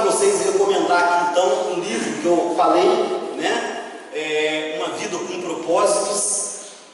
vocês recomendar aqui então um livro que eu falei, né? Uma Vida com Propósitos,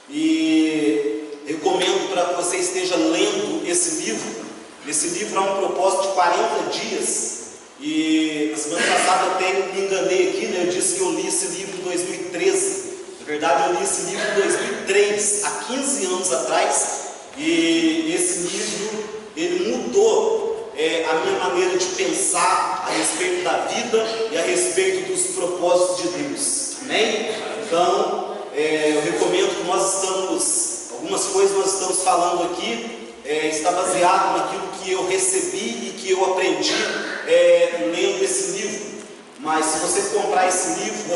e recomendo para que você esteja lendo esse livro. Esse livro é um propósito de 40 dias, e na semana passada eu até me enganei aqui, né? Eu disse que eu li esse livro em 2013, na verdade eu li esse livro em 2003, há 15 anos atrás, e esse livro, ele mudou a minha maneira de pensar a respeito da vida e a respeito dos propósitos de Deus, amém? Então, eu recomendo que algumas coisas nós estamos falando aqui, está baseado naquilo que eu recebi e que eu aprendi lendo esse livro. Mas se você comprar esse livro,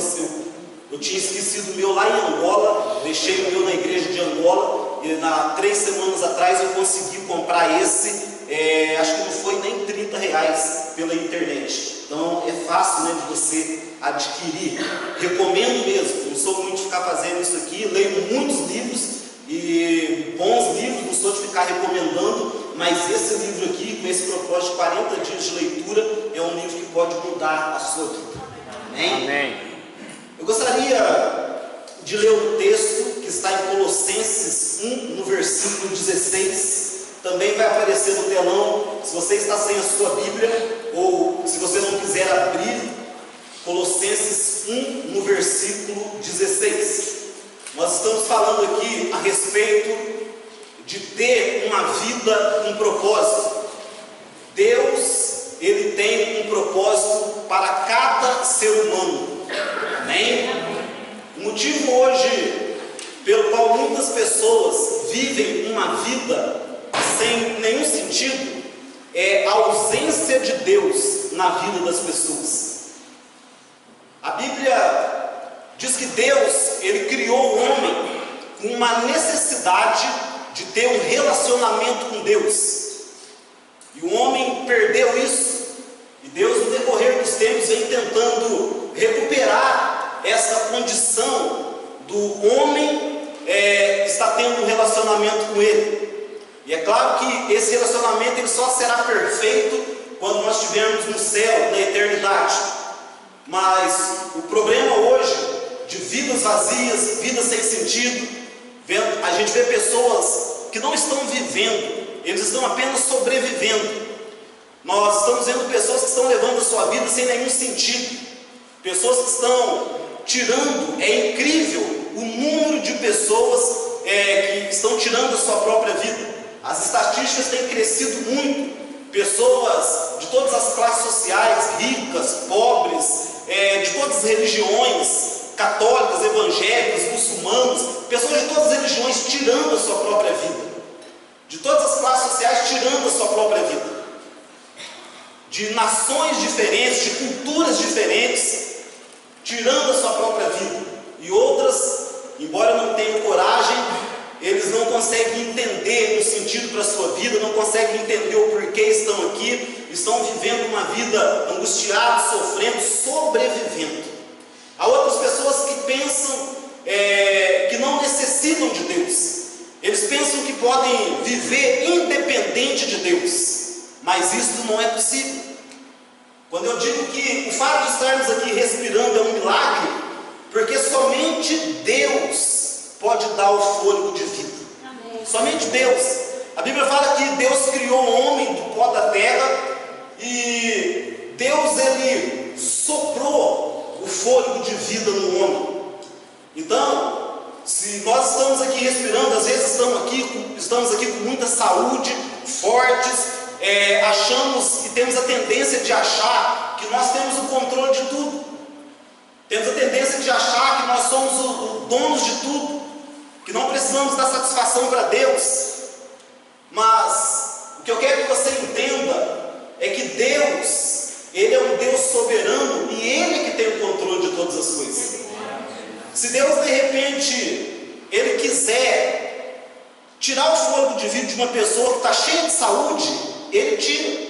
eu tinha esquecido o meu lá em Angola, deixei o meu na igreja de Angola, e 3 semanas atrás eu consegui comprar esse. Acho que não foi nem R$30 pela internet. Então é fácil, né, de você adquirir. Recomendo mesmo. Não sou muito de ficar fazendo isso aqui. Leio muitos livros, e bons livros, não sou de ficar recomendando, mas esse livro aqui, com esse propósito de 40 dias de leitura, é um livro que pode mudar a sua vida. Amém? Amém. Eu gostaria de ler um texto que está em Colossenses 1, no versículo 16. Também vai aparecer no telão, se você está sem a sua Bíblia, ou se você não quiser abrir, Colossenses 1, no versículo 16. Nós estamos falando aqui a respeito de ter uma vida com propósito. Deus, Ele tem um propósito para cada ser humano. Amém? O motivo hoje pelo qual muitas pessoas vivem uma vida sem nenhum sentido é a ausência de Deus na vida das pessoas. A Bíblia diz que Deus, Ele criou o homem com uma necessidade de ter um relacionamento com Deus, e o homem perdeu isso, e Deus, no decorrer dos tempos, vem tentando recuperar essa condição do homem estar tendo um relacionamento com Ele. E é claro que esse relacionamento ele só será perfeito quando nós estivermos no céu, na eternidade. Mas o problema hoje de vidas vazias, vidas sem sentido, a gente vê pessoas que não estão vivendo, eles estão apenas sobrevivendo. Nós estamos vendo pessoas que estão levando a sua vida sem nenhum sentido, pessoas que estão tirando, é incrível o número de pessoas que estão tirando a sua própria vida. As estatísticas têm crescido muito, pessoas de todas as classes sociais, ricas, pobres, de todas as religiões, católicas, evangélicas, muçulmanos, pessoas de todas as religiões tirando a sua própria vida, de todas as classes sociais tirando a sua própria vida, de nações diferentes, de culturas diferentes, tirando a sua própria vida, e outras, embora não tenham coragem, eles não conseguem entender o sentido para a sua vida, não conseguem entender o porquê estão aqui, estão vivendo uma vida angustiada, sofrendo, sobrevivendo. Há outras pessoas que pensam que não necessitam de Deus, eles pensam que podem viver independente de Deus, mas isso não é possível. Quando eu digo que o fato de estarmos aqui respirando é um milagre, porque somente Deus pode dar o fôlego de vida. Amém. Somente Deus. A Bíblia fala que Deus criou o homem do pó da terra, e Deus, Ele soprou o fôlego de vida no homem. Então, se nós estamos aqui respirando, às vezes estamos aqui com muita saúde, fortes, achamos e temos a tendência de achar que nós temos o controle de tudo. Temos a tendência de achar que nós somos os donos de tudo, que não precisamos dar satisfação para Deus. Mas o que eu quero que você entenda é que Deus, Ele é um Deus soberano, e Ele que tem o controle de todas as coisas. Se Deus de repente Ele quiser tirar o fôlego de vida de uma pessoa que está cheia de saúde, Ele tira.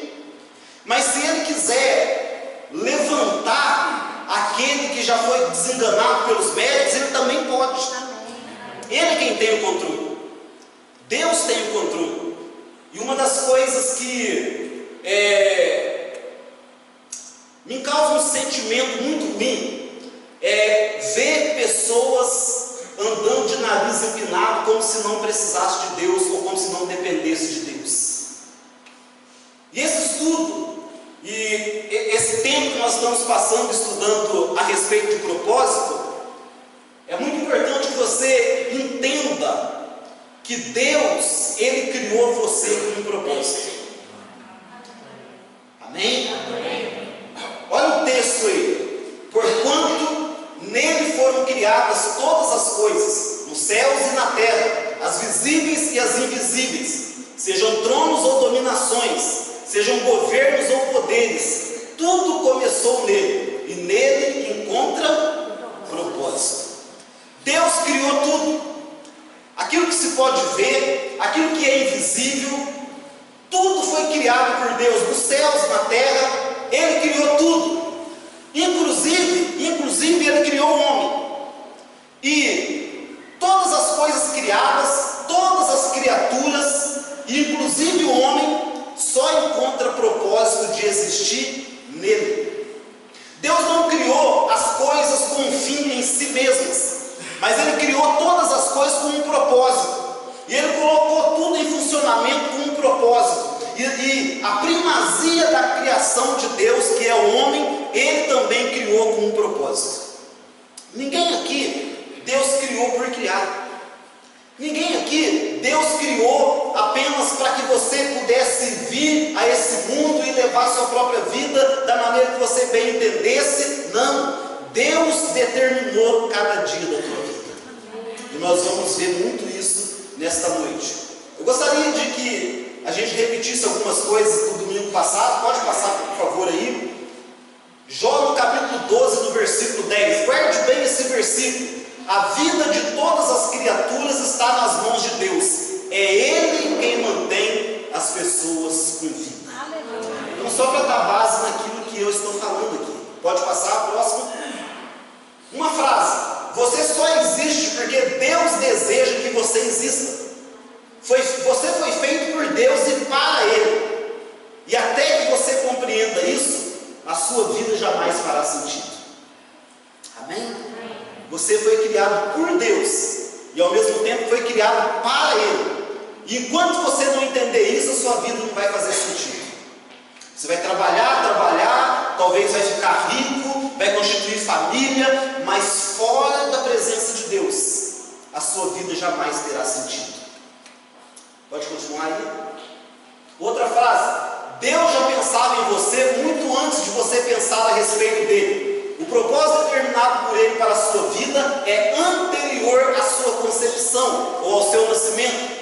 Mas se Ele quiser levantar aquele que já foi desenganado pelos médicos, Ele também pode. Ele é quem tem o controle. Deus tem o controle. E uma das coisas que sentimento muito ruim é ver pessoas andando de nariz empinado como se não precisasse de Deus ou como se não dependesse de Deus. E esse estudo e esse tempo que nós estamos passando estudando a respeito de propósito, é muito importante que você entenda que Deus, Ele criou você com um propósito. Amém? Amém. Olha o texto aí. Porquanto nele foram criadas todas as coisas, nos céus e na terra, as visíveis e as invisíveis, sejam tronos ou dominações, sejam governos ou poderes, tudo começou nele, e nele encontra propósito. Deus criou tudo, aquilo que se pode ver, aquilo que é invisível, tudo foi criado por Deus, nos céus, na terra, Ele criou tudo, inclusive Ele criou o homem, e todas as coisas criadas, todas as criaturas, inclusive o homem, só encontra propósito de existir nele. Deus não criou as coisas com um fim em si mesmas, mas Ele criou todas as coisas com um propósito, e Ele colocou tudo em funcionamento com um propósito, e a primazia da criação de Deus, que é o homem, Ele também criou com um propósito. Ninguém aqui Deus criou por criar. Ninguém aqui Deus criou apenas para que você pudesse vir a esse mundo e levar sua própria vida da maneira que você bem entendesse. Não, Deus determinou cada dia da tua vida, e nós vamos ver muito isso nesta noite. Eu gostaria de que a gente repetisse algumas coisas do domingo passado. Pode passar, por favor, aí. Jó, no capítulo 12, no versículo 10. Guarde bem esse versículo. A vida de todas as criaturas está nas mãos de Deus. É Ele quem mantém as pessoas com vida. Então, só para dar base naquilo que eu estou falando aqui. Pode passar a próxima. Uma frase. Você só existe porque Deus deseja que você exista. Você foi feito por Deus e para Ele. E até que você compreenda isso, a sua vida jamais fará sentido. Amém? Você foi criado por Deus e ao mesmo tempo foi criado para Ele. E enquanto você não entender isso, a sua vida não vai fazer sentido. Você vai trabalhar, talvez vai ficar rico, vai constituir família, mas fora da presença de Deus, a sua vida jamais terá sentido. Pode continuar aí? Outra frase. Deus já pensava em você muito antes de você pensar a respeito dele. O propósito determinado por Ele para a sua vida é anterior à sua concepção ou ao seu nascimento.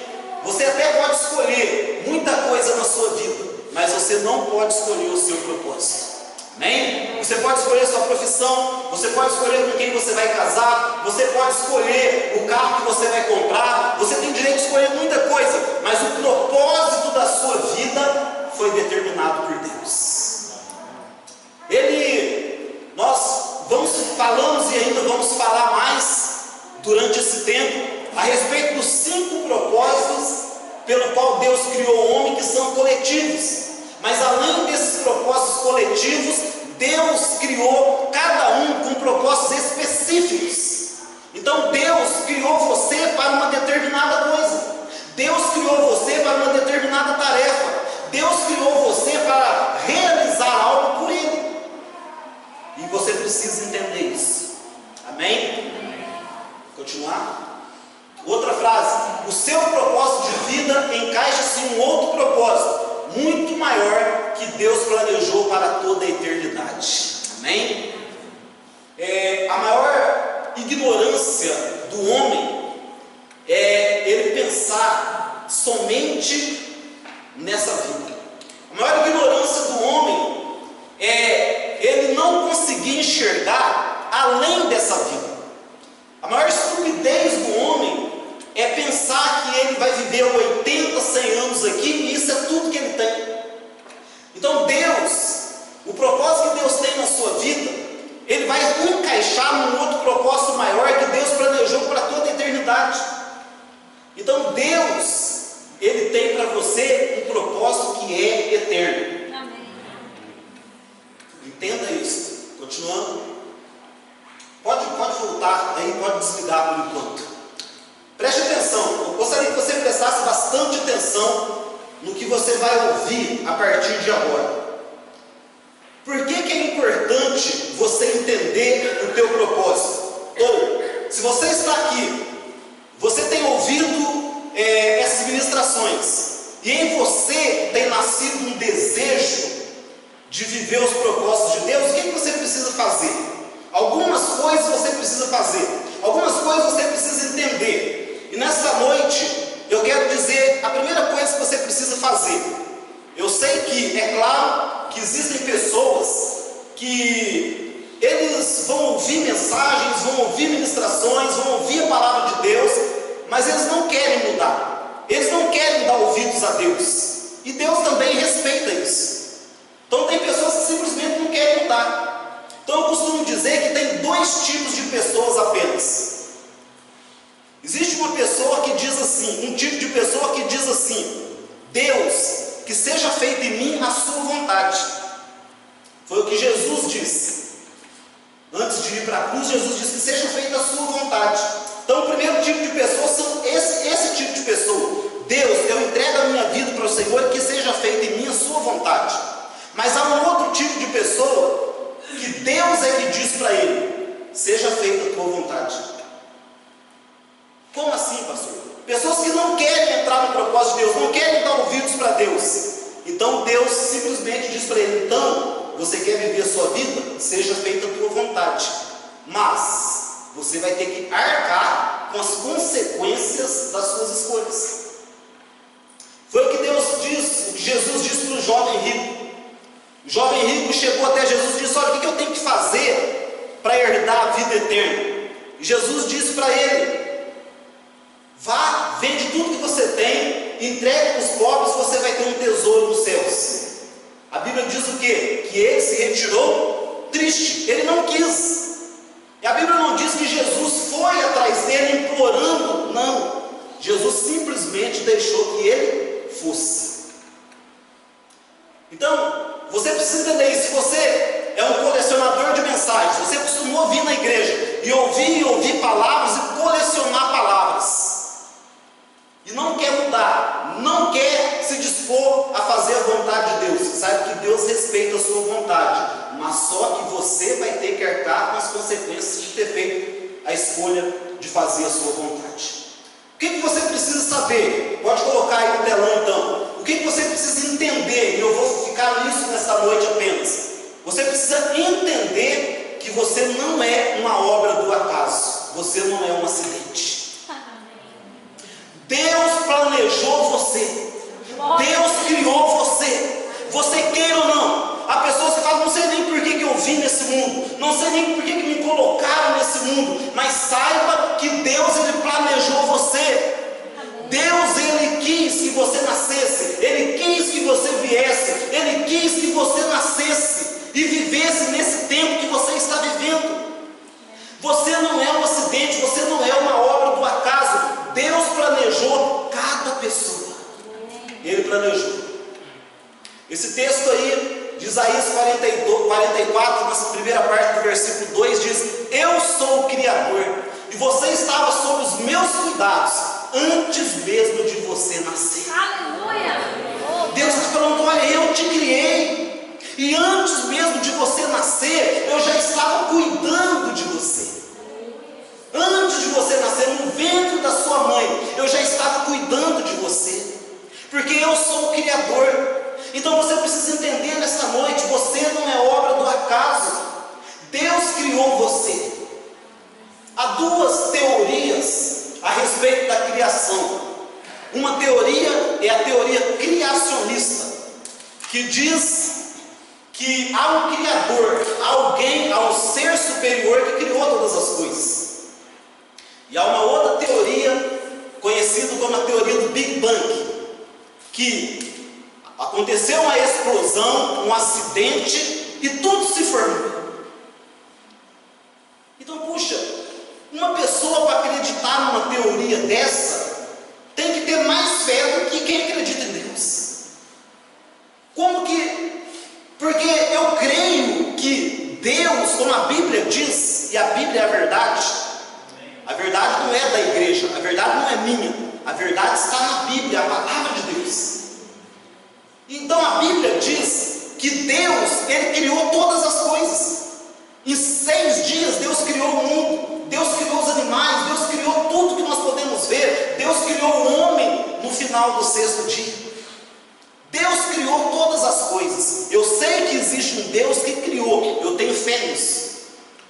Você até pode escolher muita coisa na sua vida, mas você não pode escolher o seu propósito. Amém? Você pode escolher sua profissão, você pode escolher com quem você vai casar, você pode escolher o carro que você vai comprar, você tem direito de escolher muita coisa, mas o propósito da sua vida foi determinado por Deus. Nós falamos e ainda vamos falar mais durante esse tempo a respeito dos 5 propósitos pelo qual Deus criou o homem, que são coletivos. Mas além desses propósitos coletivos, Deus criou cada um com propósitos específicos. Então Deus criou você para uma determinada coisa. Deus criou você para uma determinada tarefa. Deus criou você para realizar algo por Ele. E você precisa entender isso. Amém? Continuar? Outra frase. O seu propósito de vida encaixa-se em um outro propósito muito maior que Deus planejou para toda a eternidade. Amém? A maior ignorância do homem é ele pensar somente nessa vida. A maior ignorância do homem é ele não conseguir enxergar além dessa vida. A maior estupidez do homem é pensar que ele vai viver 80, 100 anos aqui e isso é tudo que ele tem. Então Deus, o propósito que Deus tem na sua vida, Ele vai encaixar num outro propósito maior que Deus planejou para toda a eternidade. Então Deus, Ele tem para você um propósito que é eterno. Amém. Entenda isso. Continuando. no que você vai ouvir a partir de agora. Por que é importante você entender o teu propósito? Ou, se você está aqui, você tem ouvido essas ministrações, e em você tem nascido um desejo de viver os propósitos de Deus, o que você precisa fazer? Algumas coisas você precisa fazer, algumas coisas você precisa entender. E nesta noite, eu quero dizer a primeira coisa que você precisa fazer. Eu sei que, é claro, que existem pessoas que eles vão ouvir mensagens, vão ouvir ministrações, vão ouvir a palavra de Deus, mas eles não querem mudar, eles não querem dar ouvidos a Deus, e Deus também respeita isso. Então tem pessoas que simplesmente não querem mudar. Então eu costumo dizer que tem dois tipos de pessoas apenas. Existe uma pessoa que diz assim, um tipo de pessoa que diz assim: Deus, que seja feita em mim a sua vontade. Foi o que Jesus disse. Antes de ir para a cruz, Jesus disse que seja feita a sua vontade. Então o primeiro tipo de pessoa são esse tipo de pessoa. Deus, eu entrego a minha vida para o Senhor e que seja feita em mim a sua vontade. Mas há um outro tipo de pessoa que Deus é que diz para ele: seja feita a tua vontade. Como assim, pastor? Pessoas que não querem entrar no propósito de Deus, não querem dar ouvidos para Deus. Então Deus simplesmente diz para ele: então, você quer viver a sua vida? Seja feita a tua vontade. Mas você vai ter que arcar com as consequências das suas escolhas. Foi o que Deus disse, o que Jesus disse para o jovem rico. O jovem rico chegou até Jesus e disse: olha, o que eu tenho que fazer para herdar a vida eterna? E Jesus disse para ele: vá, vende tudo que você tem, entregue para os pobres, você vai ter um tesouro nos céus. A Bíblia diz o quê? Que ele se retirou triste, ele não quis. E a Bíblia não diz que Jesus foi atrás dele implorando, não. Jesus simplesmente deixou que ele fosse. Então, você precisa entender isso. Se você é um colecionador de mensagens, você costuma ouvir na igreja, e ouvir palavras e colecionar palavras, e não quer mudar, não quer se dispor a fazer a vontade de Deus, sabe que Deus respeita a sua vontade, mas só que você vai ter que arcar com as consequências de ter feito a escolha de fazer a sua vontade. O que você precisa saber? Pode colocar aí no telão então. O que você precisa entender? E eu vou ficar nisso nesta noite apenas. Você precisa entender que você não é uma obra do acaso, você não é um acidente. Deus planejou você, Deus criou você, você queira ou não. Há pessoas que falam: não sei nem por que eu vim nesse mundo, não sei nem por que me colocaram nesse mundo, mas saiba que Deus, ele planejou você. Deus, ele quis que você nascesse, ele quis que você viesse, ele quis que você nascesse e vivesse nesse tempo que você está vivendo. Você não é um acidente, você não é uma obra do acaso. Deus planejou cada pessoa, ele planejou. Esse texto aí de Isaías 44, nessa primeira parte do versículo 2 diz: eu sou o Criador, e você estava sob os meus cuidados antes mesmo de você nascer. Aleluia! Deus está falando: olha, eu te criei, e antes mesmo de você nascer, eu já estava cuidando de você. Antes de você nascer, no ventre da sua mãe, eu já estava cuidando de você, porque eu sou o Criador. Então você precisa entender nesta noite: você não é obra do acaso, Deus criou você. Há duas teorias a respeito da criação. Uma teoria é a teoria criacionista, que diz que há um Criador, há um ser superior que criou todas as coisas. E há uma outra teoria, conhecida como a teoria do Big Bang, que aconteceu uma explosão, um acidente, e tudo se formou. Então, puxa, uma pessoa para acreditar numa teoria dessa, tem que ter mais fé do que quem acredita em Deus. Como que? Porque eu creio que Deus, como a Bíblia diz, e a Bíblia é a verdade não é da igreja, a verdade não é minha, a verdade está na Bíblia, a palavra de Deus. que Deus, Ele criou todas as coisas. Em 6 dias Deus criou o mundo, Deus criou os animais, Deus criou tudo que nós podemos ver. Deus criou o homem no final do 6º dia. Deus criou todas as coisas. Eu sei que existe um Deus que criou, eu tenho fé nisso.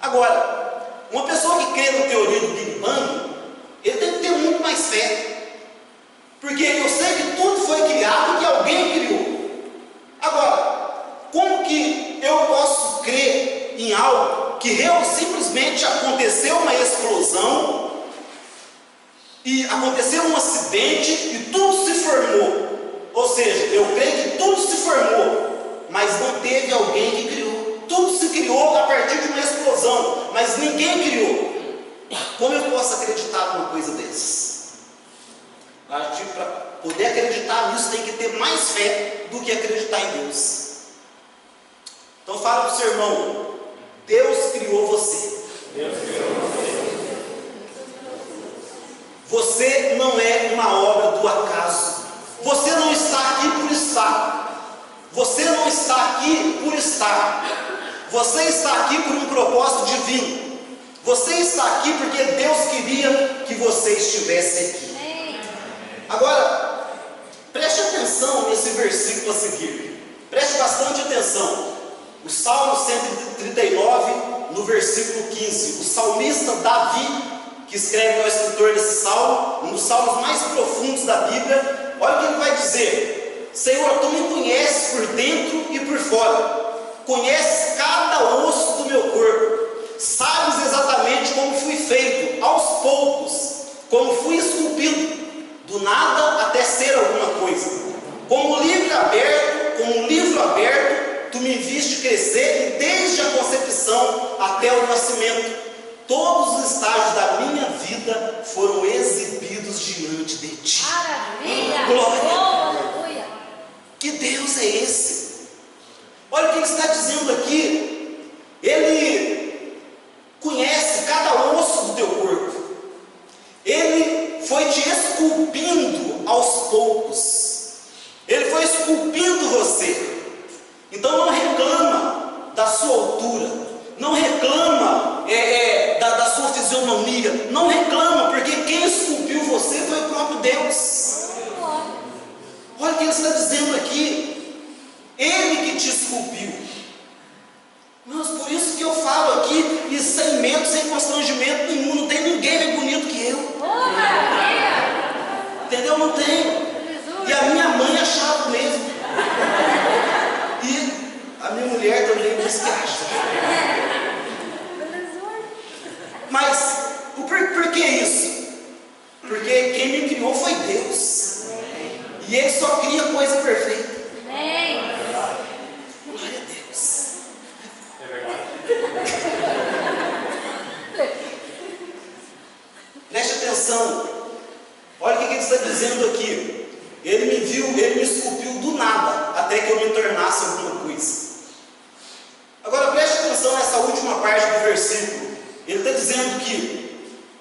Agora, uma pessoa que crê na teoria do Big Bang, ele tem que ter muito mais fé, porque eu sei que tudo foi criado, que alguém criou. Agora, como que eu posso crer em algo que simplesmente aconteceu uma explosão, e aconteceu um acidente, e tudo se formou? Ou seja, eu creio que tudo se formou, mas não teve alguém que criou. Tudo se criou a partir de uma explosão, mas ninguém criou. Como eu posso acreditar numa coisa dessas? Acho que para poder acreditar nisso tem que ter mais fé do que acreditar em Deus. Então fala para o seu irmão: Deus criou você. Deus criou você. Você não é uma obra do acaso. Você não está aqui por estar. Você não está aqui por estar. Você está aqui por um propósito divino. Você está aqui porque Deus queria que você estivesse aqui. Agora, preste atenção nesse versículo a seguir. Preste bastante atenção. O Salmo 139, no versículo 15. O salmista Davi, que escreve, é o escritor desse salmo, um dos salmos mais profundos da Bíblia. Olha o que ele vai dizer: Senhor, tu me conheces por dentro e por fora, conheces cada osso do meu corpo, sabes exatamente como fui feito, aos poucos, como fui esculpido, do nada até ser alguma coisa. Como um livro aberto, tu me viste crescer, e desde a concepção até o nascimento, todos os estágios da minha vida foram exibidos diante de ti. Maravilha! Glória! Que Deus é esse? Olha o que ele está dizendo aqui. Ele conhece cada osso do teu corpo. Ele foi te esculpindo aos poucos. Ele foi esculpindo você. Então não reclama da sua altura, não reclama da sua fisionomia, não reclama, porque quem esculpiu você foi o próprio Deus. Olha o que ele está dizendo aqui: Ele que te esculpiu. Mas por isso que eu falo aqui, e sem medo, sem constrangimento nenhum, não tem ninguém mais bonito que eu. Entendeu? Não tem. E a minha mãe achava mesmo. E a minha mulher também diz que acha. Mas por que isso? Porque quem me criou foi Deus. E Ele só cria coisa perfeita. Glória a Deus. É verdade. Preste atenção. Olha o que ele está dizendo aqui. Ele me viu, Ele me esculpiu do nada, até que eu me tornasse alguma coisa. Agora preste atenção nessa última parte do versículo. Ele está dizendo que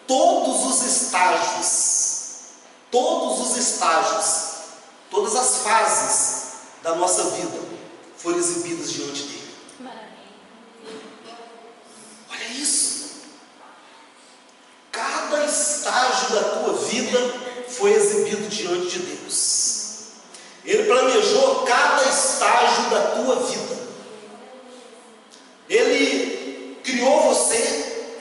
todos os estágios, todas as fases da nossa vida foram exibidas diante dele. Olha isso. Cada estágio da tua vida foi exibido diante de Deus. Ele planejou cada estágio da tua vida. Ele criou você,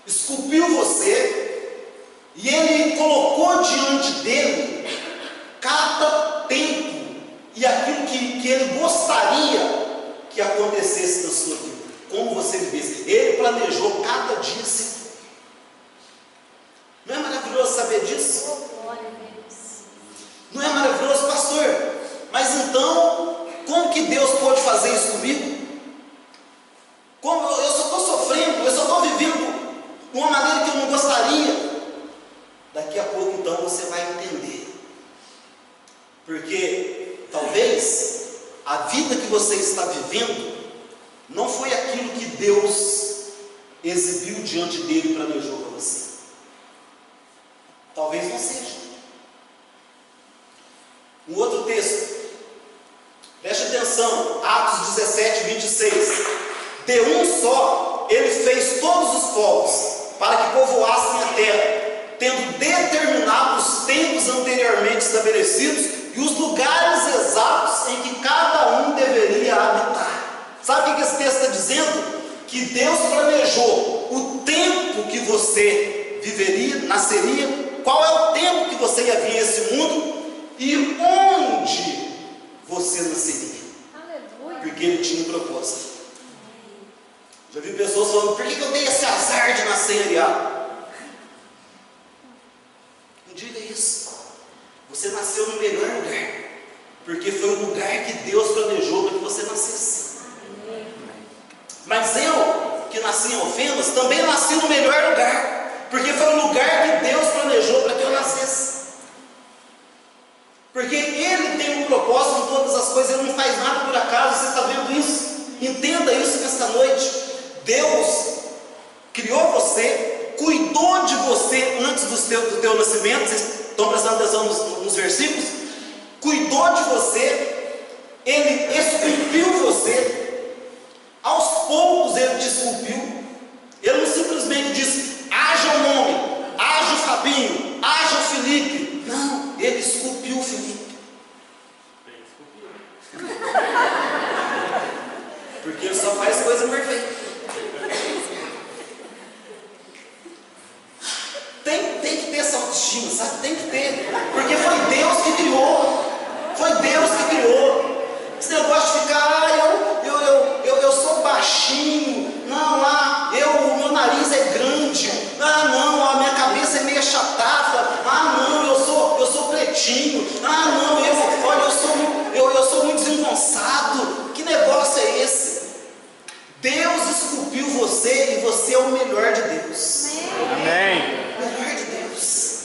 esculpiu você, e Ele colocou diante dele cada tempo e aquilo que Ele gostaria que acontecesse na sua vida, como você vivesse. Ele planejou cada dia assim. Não é maravilhoso saber disso? Não é maravilhoso, pastor? Mas então, como que Deus pode fazer isso comigo? Como eu só estou sofrendo, eu só estou vivendo de uma maneira que eu não gostaria. Daqui a pouco então você vai entender. Porque talvez a vida que você está vivendo não foi aquilo que Deus exibiu diante dele e planejou para você. Talvez não seja. Um outro texto, preste atenção. atenção, Atos 17, 26. De um só, ele fez todos os povos, para que povoassem a terra, tendo determinado os tempos anteriormente estabelecidos e os lugares exatos em que cada um deveria habitar. Sabe o que esse texto está dizendo? Que Deus planejou o tempo que você viveria, nasceria, qual é o tempo que você ia vir a esse mundo e onde você nasceria. Aleluia. Porque Ele tinha um propósito. Já vi pessoas falando: por que eu dei esse azar de nascer em Ariá? Não diga isso. Você nasceu no melhor lugar, porque foi o lugar que Deus planejou para que você nascesse. Mas eu, que nasci em Alfenas, também nasci no melhor lugar, porque foi o lugar que Deus planejou para que eu nascesse. Porque Ele tem um propósito em todas as coisas, Ele não faz nada por acaso. Você está vendo isso? Entenda isso nesta noite. Deus criou você, cuidou de você antes do teu nascimento. Vocês estão prestando atenção nos versículos? Cuidou de você, Ele esculpiu você. Aos poucos Ele te esculpiu. Ele não simplesmente disse: haja o nome, haja o Fabinho, haja o Felipe. Não, Ele esculpiu o Felipe. Porque Ele só faz coisa perfeita. Tem que ter essa autoestima, sabe? Tem que ter. Porque foi Deus que criou. Foi Deus que criou. Esse negócio de ficar: eu sou baixinho. Não, o meu nariz é grande. Não, a minha cabeça é meio achatata. Não, eu sou pretinho. Não, eu sou muito desengonçado. Que negócio é esse? Deus esculpiu você e você é o melhor de Deus. Amém. O melhor de Deus.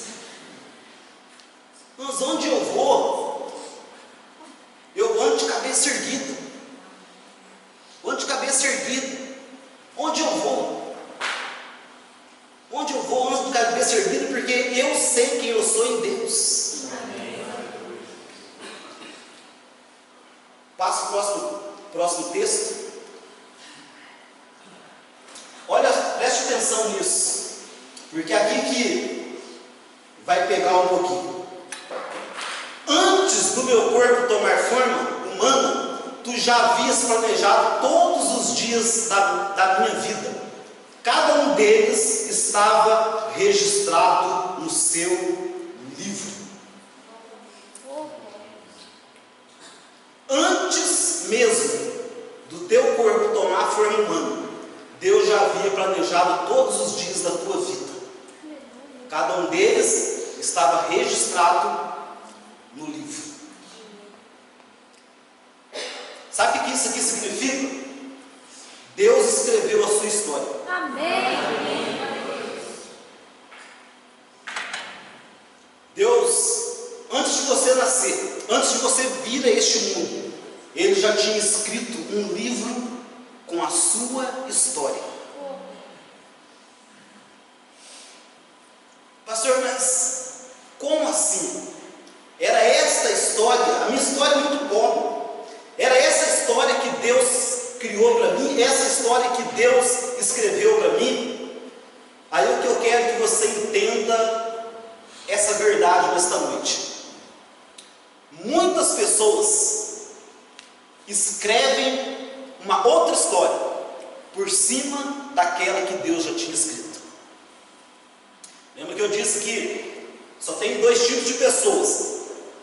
Mas onde eu vou, eu ando de cabeça erguida. Ando de cabeça erguida. Onde eu vou? Onde eu vou, ando de cabeça erguida, porque eu sei quem eu sou em Deus. Passa o próximo texto. Olha, preste atenção nisso, porque aqui que vai pegar um pouquinho. Antes do meu corpo tomar forma humana, tu já havias planejado todos os dias da minha vida. Cada um deles estava registrado no seu livro. Antes mesmo do teu corpo tomar forma humana, Deus já havia planejado todos os dias da tua vida. Cada um deles estava registrado no livro. Sabe o que isso aqui significa? Deus escreveu a sua história. Amém. Deus, antes de você nascer, antes de você vir a este mundo, Ele já tinha escrito um livro com a sua história. Pastor, mas como assim? Era esta história, a minha história é muito pobre. Era essa história que Deus criou para mim, essa história que Deus escreveu para mim. Aí o que eu quero que você entenda essa verdade nesta noite. Muitas pessoas escrevem uma outra história por cima daquela que Deus já tinha escrito. Lembra que eu disse que só tem dois tipos de pessoas.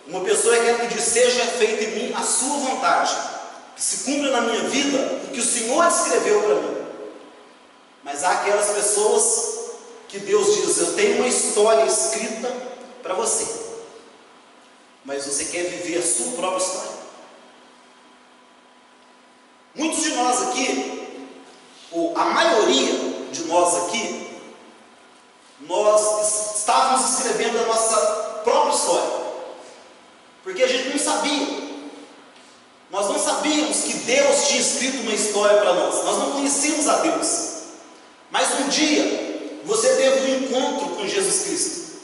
Uma pessoa é aquela que diz: seja feita em mim a sua vontade, que se cumpra na minha vida o que o Senhor escreveu para mim. Mas há aquelas pessoas que Deus diz: eu tenho uma história escrita para você, mas você quer viver a sua própria história. Muitos de nós aqui, ou a maioria de nós aqui, nós estávamos escrevendo a nossa própria história, porque a gente não sabia. Nós não sabíamos que Deus tinha escrito uma história para nós. Nós não conhecíamos a Deus. Mas um dia você teve um encontro com Jesus Cristo,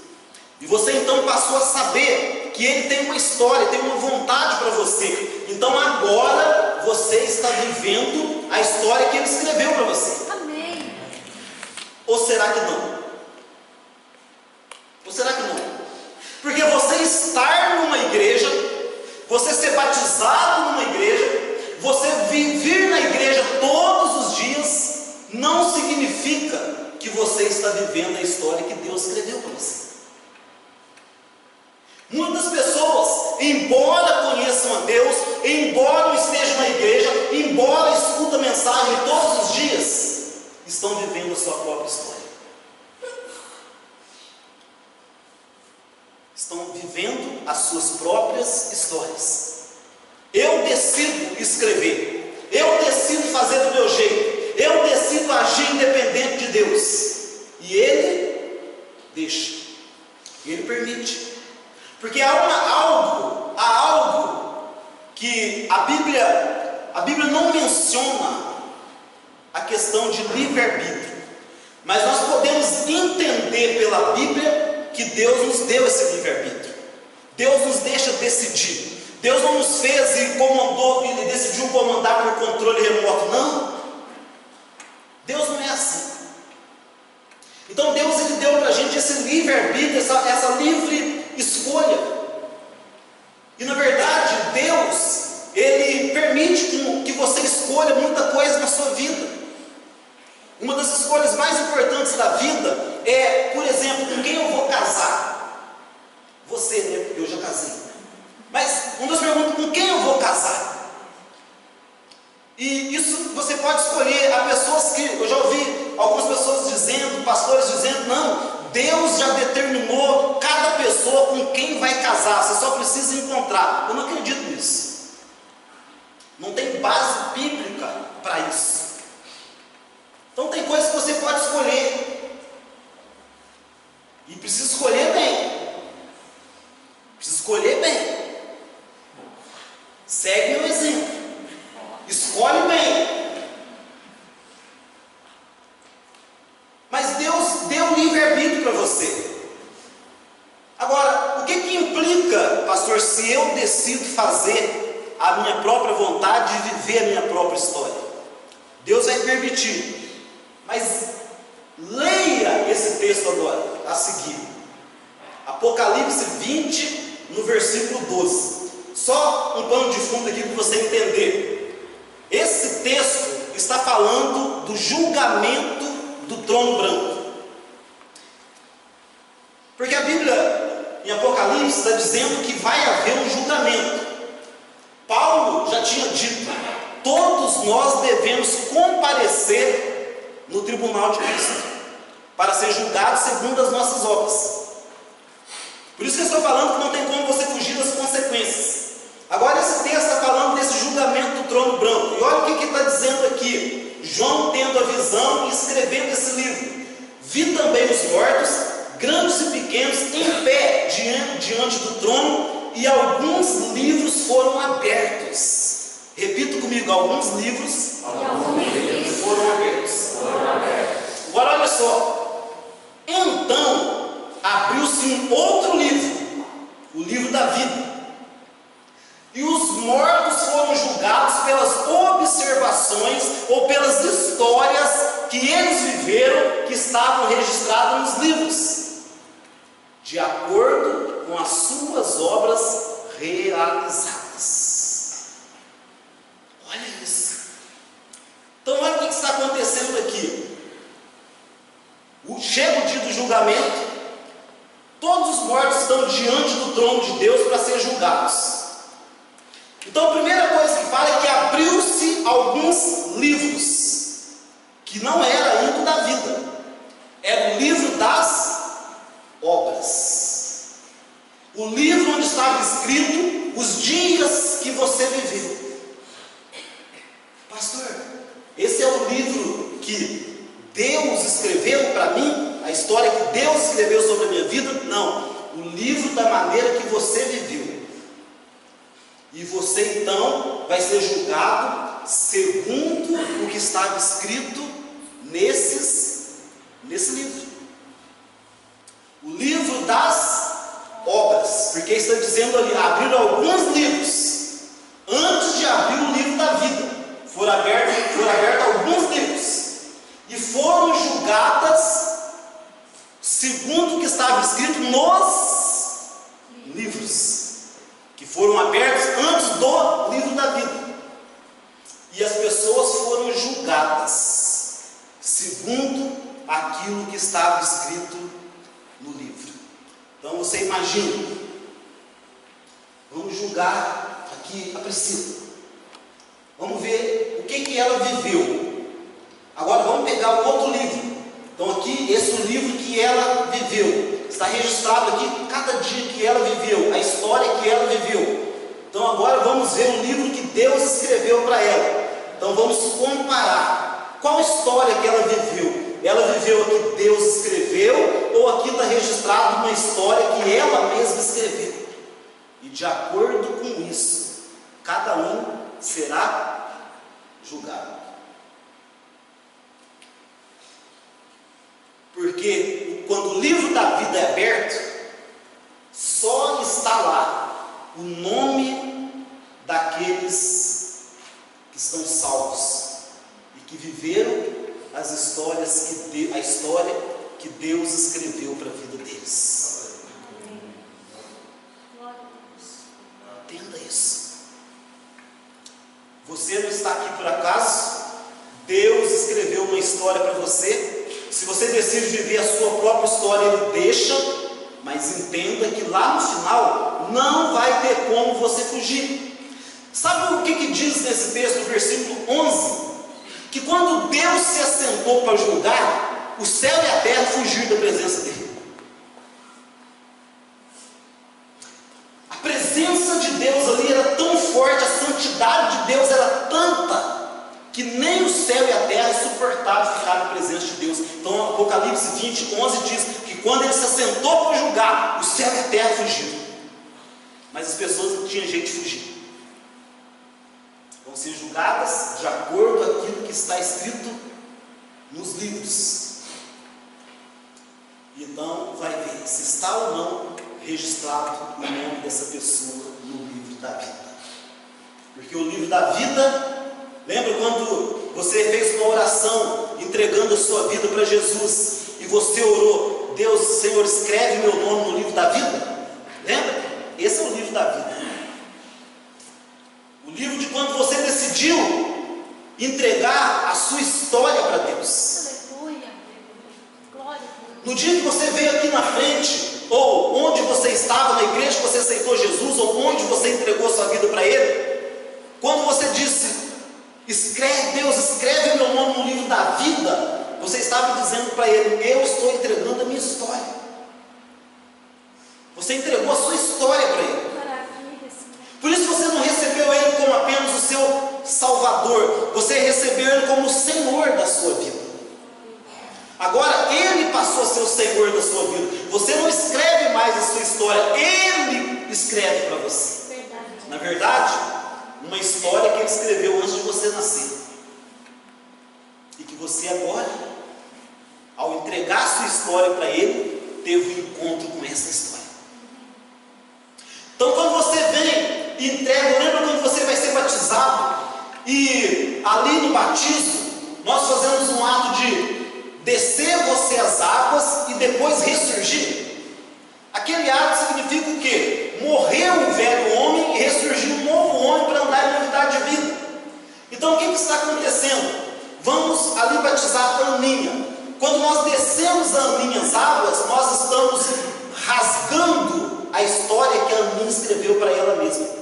e você então passou a saber que Ele tem uma história, tem uma vontade para você. Então agora está vivendo a história que Ele escreveu para você. Amém. Ou será que não? Ou será que não? Porque você estar numa igreja, você ser batizado numa igreja, você vir na igreja todos os dias, não significa que você está vivendo a história que Deus escreveu para você. Muitas pessoas, embora conheçam a Deus, embora estejam na igreja, embora escutem a mensagem todos os dias, estão vivendo a sua própria história. Estão vivendo as suas próprias histórias. Eu decido escrever, eu decido fazer do meu jeito, eu decido agir independente de Deus, e Ele deixa, Ele permite, porque há algo que a Bíblia não menciona, a questão de livre-arbítrio, mas nós podemos entender pela Bíblia que Deus nos deu esse livre-arbítrio. Deus nos deixa decidir. Deus não nos fez e decidiu comandar por controle remoto. Não. Deus não é assim. Então Deus, Ele deu para a gente esse livre-arbítrio, essa livre escolha. E na verdade Deus, Ele permite que você escolha muita coisa na sua vida. Uma das escolhas mais importantes da vida é, por exemplo, com quem eu vou casar. Você, né? Porque eu já casei. Mas uma das perguntas, com quem eu vou casar? E isso você pode escolher. Há pessoas que, eu já ouvi algumas pessoas dizendo, pastores dizendo, não, Deus já determinou cada pessoa com quem vai casar, você só precisa encontrar. Eu não acredito nisso. Não tem base bíblica para isso. Então tem coisas que você pode escolher, e precisa escolher bem. Precisa escolher bem. Segue meu exemplo. Escolhe bem. Mas Deus deu livre-arbítrio para você. Agora, o que implica, pastor, se eu decido fazer a minha própria vontade e viver a minha própria história? Deus vai permitir. Mas leia esse texto agora, a seguir. Apocalipse 20, no versículo 12. Só um pano de fundo aqui para você entender. Esse texto está falando do julgamento do trono branco. Porque a Bíblia, em Apocalipse, está dizendo que vai haver um julgamento. Paulo já tinha dito, todos nós devemos comparecer no tribunal de Cristo, para ser julgados segundo as nossas obras. Por isso que eu estou falando que não tem como você fugir das consequências. Agora esse texto está falando desse julgamento do trono branco. E olha o que está dizendo aqui. João, tendo a visão e escrevendo esse livro, vi também os mortos, grandes e pequenos, em pé diante do trono, e alguns livros foram abertos. Repita comigo, alguns livros foram abertos. Agora olha só. Então abriu-se um outro livro, o livro da vida. E os mortos foram julgados pelas observações ou pelas histórias que eles viveram, que estavam registradas nos livros, de acordo com as suas obras realizadas. Olha isso. Então olha o que está acontecendo aqui. Chega o dia do julgamento, todos os mortos estão diante do trono de Deus para serem julgados. Então a primeira coisa que fala é que abriu-se alguns livros, que não era ainda da vida, era o livro das obras, o livro onde estava escrito os dias que você viveu. Pastor, esse é o livro que Deus escreveu para mim, a história que Deus escreveu sobre a minha vida? Não, o livro da maneira que você viveu. E você então vai ser julgado segundo o que estava escrito nesse livro. O livro das obras, porque está dizendo ali, abriram alguns livros, antes de abrir o livro da vida. foram abertos alguns livros e foram julgadas segundo o que estava escrito nos livros, que foram abertos antes do livro da vida. E as pessoas foram julgadas segundo aquilo que estava escrito no livro. Então você imagina, vamos julgar aqui a Priscila. Vamos ver o que ela viveu. Agora vamos pegar o outro livro. Então aqui, esse é o livro que ela viveu. Está registrado aqui cada dia que ela viveu, a história que ela viveu. Então agora vamos ver o livro que Deus escreveu para ela. Então vamos comparar. Qual história que ela viveu? Ela viveu a que Deus escreveu, ou aqui está registrado uma história que ela mesma escreveu? E de acordo com isso, cada um será julgado. Porque quando o livro da vida é aberto, só está lá o nome daqueles que estão salvos e que viveram as histórias a história que Deus escreveu para a vida deles. Entenda isso. Você não está aqui por acaso. Deus escreveu uma história para você. Se você decide viver a sua própria história, Ele deixa, mas entenda que lá no final não vai ter como você fugir. Sabe o que diz nesse texto, no versículo 11? Que quando Deus se assentou para julgar, o céu e a terra fugiram da presença dele. A presença de Deus ali era tão forte, a santidade de Deus era tanta, que nem o céu e a terra suportaram ficar na presença de Deus. Então Apocalipse 20, 11 diz que quando Ele se assentou para julgar, o céu e a terra fugiram. Mas as pessoas não tinham jeito de fugir. Vão ser julgadas de acordo com aquilo que está escrito nos livros. Então vai ver se está ou não registrado o nome dessa pessoa no livro da vida. Porque o livro da vida, lembra quando você fez uma oração entregando a sua vida para Jesus e você orou: Deus, Senhor, escreve meu nome no livro da vida? Lembra? Esse é o livro da vida. O livro de quando você decidiu entregar a sua história para Deus. Aleluia. Glória. No dia que você veio aqui na frente, ou onde você estava, na igreja que você aceitou Jesus, ou onde você entregou sua vida para Ele, quando você disse: escreve, Deus, escreve meu nome no livro da vida, você estava dizendo para Ele: eu estou entregando a minha história. Você entregou a sua história para Ele. Maravilha, Senhor. Por isso você não recebeu Ele como apenas o seu Salvador, você recebeu Ele como o Senhor da sua vida. Agora Ele passou a ser o Senhor da sua vida. Você não escreve mais a sua história, Ele escreve para você. Verdade. Na verdade, uma história que Ele escreveu antes de você nascer, e que você agora, ao entregar a sua história para Ele, teve um encontro com essa história. Então quando você vem e entrega, lembra quando você vai ser batizado, e ali no batismo nós fazemos um ato de descer você as águas e depois ressurgir? Aquele ato significa o quê? Morreu o velho homem e ressurgiu um novo homem para andar em novidade de vida. Então o que está acontecendo? Vamos ali batizar a Aninha. Quando nós descemos a Aninha as águas, nós estamos rasgando a história que a Aninha escreveu para ela mesma.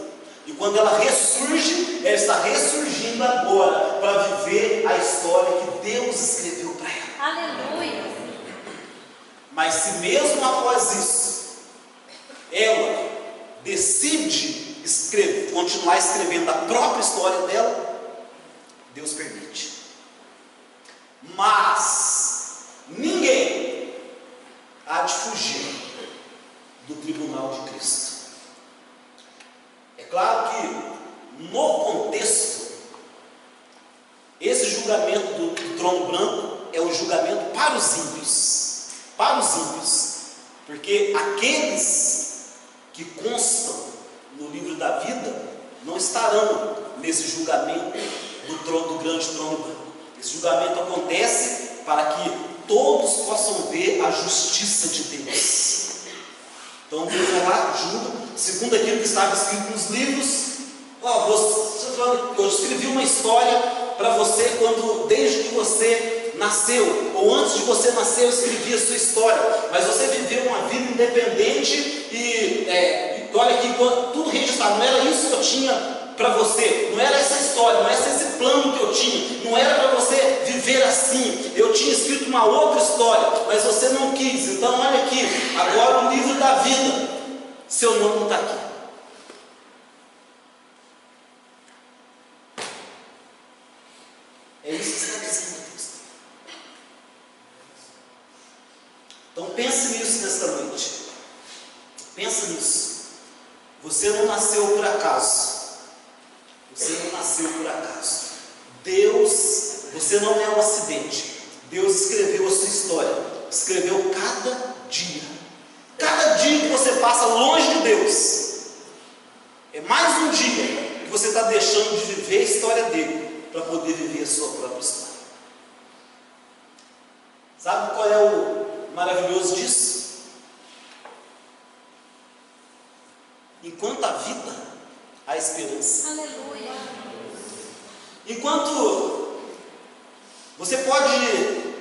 E quando ela ressurge, ela está ressurgindo agora para viver a história que Deus escreveu para ela. Aleluia. Mas se mesmo após isso ela decide continuar escrevendo a própria história dela, Deus permite. Mas ninguém há de fugir do tribunal de Cristo. É claro que no contexto, esse julgamento do trono branco é o julgamento para os ímpios. Para os ímpios. Porque aqueles que constam no livro da vida não estarão nesse julgamento do grande trono branco. Esse julgamento acontece para que todos possam ver a justiça de Deus. Então Deus vai lá, julga, segundo aquilo que estava escrito nos livros. Eu escrevi uma história para você desde que você nasceu, ou antes de você nascer eu escrevi a sua história, mas você viveu uma vida independente e olha aqui, tudo registrado. Não era isso que eu tinha para você, não era essa história, não era esse plano que eu tinha, não era para você viver assim. Eu tinha escrito uma outra história, mas você não quis. Então olha aqui, agora o livro da vida, seu nome não está aqui. É isso que está dizendo a Deus. Então pense nisso nesta noite. Pensa nisso. Você não nasceu por acaso. Você não nasceu por acaso. Você não é um acidente. Deus escreveu a sua história. Escreveu cada dia. Cada dia que você passa longe de Deus é mais um dia que você está deixando de viver a história dele para poder viver a sua própria história. Sabe qual é o maravilhoso disso? Enquanto há vida, há esperança. Aleluia. Enquanto você pode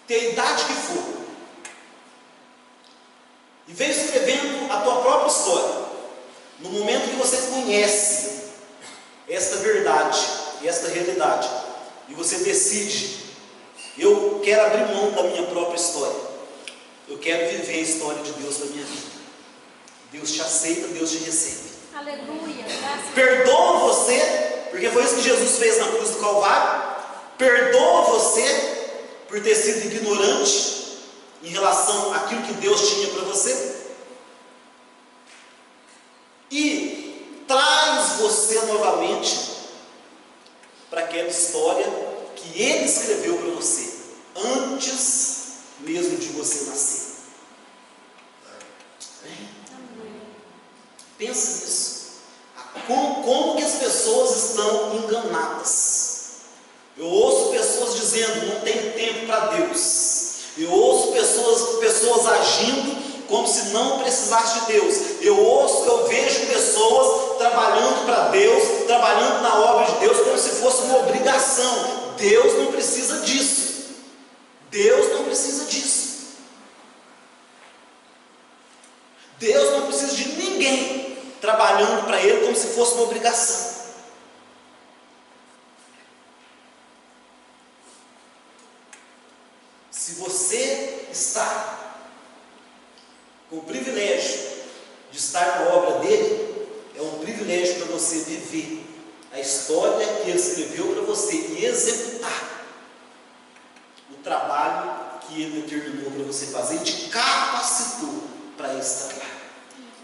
ter a idade que for e vem escrevendo a tua própria história, no momento que você conhece esta verdade e esta realidade, e você decide: eu quero abrir mão da minha própria história, eu quero viver a história de Deus na minha vida. Deus te aceita, Deus te recebe. Aleluia. Graças Perdoa você, porque foi isso que Jesus fez na cruz do Calvário. Perdoa você por ter sido ignorante em relação àquilo que Deus tinha para você, e traz você novamente para aquela história que Ele escreveu para você antes mesmo de você nascer. Pensa nisso. Como que as pessoas estão enganadas? Eu ouço pessoas dizendo: não tenho tempo para Deus. Eu ouço pessoas agindo como se não precisasse de Deus. Eu vejo pessoas trabalhando para Deus, trabalhando na obra de Deus como se fosse uma obrigação. Deus não precisa disso. Deus não precisa disso. Deus não precisa de ninguém trabalhando para Ele como se fosse uma obrigação. Se você está com o privilégio de estar na obra dele, é um privilégio para você viver a história que Ele escreveu para você e executar o trabalho que Ele determinou para você fazer e te capacitou para esse trabalho.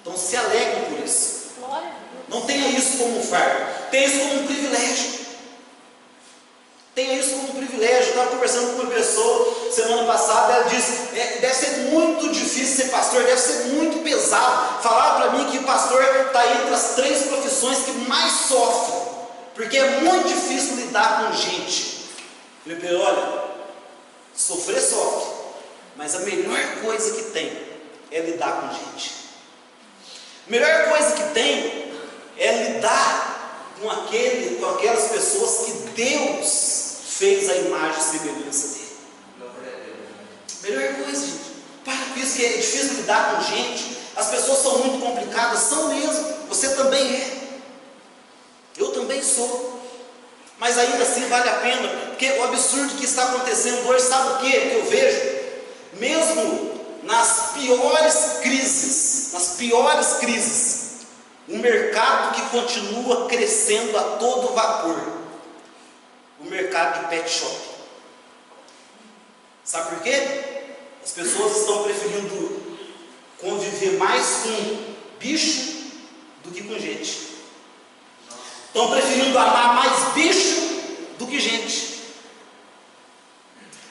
Então se alegre por isso. Glória a Deus. Não tenha isso como um fardo, tenha isso como um privilégio. Tenha isso como um privilégio. Eu estava conversando com uma pessoa semana passada, ela disse: deve ser muito difícil ser pastor, deve ser muito pesado. Falaram para mim que o pastor está entre as 3 profissões que mais sofrem, porque é muito difícil lidar com gente. Eu falei: olha, sofrer sofre, mas a melhor coisa que tem é lidar com gente. A melhor coisa que tem é lidar com aquelas pessoas que Deus fez a imagem e semelhança dele. Melhor coisa, gente. Para com isso, que é difícil lidar com gente. As pessoas são muito complicadas, são mesmo. Você também é. Eu também sou. Mas ainda assim vale a pena, porque o absurdo que está acontecendo hoje, sabe o que eu vejo? Mesmo nas piores crises, um mercado que continua crescendo a todo vapor, o mercado de pet shop. Sabe por quê? As pessoas estão preferindo conviver mais com bicho do que com gente. Estão preferindo amar mais bicho do que gente.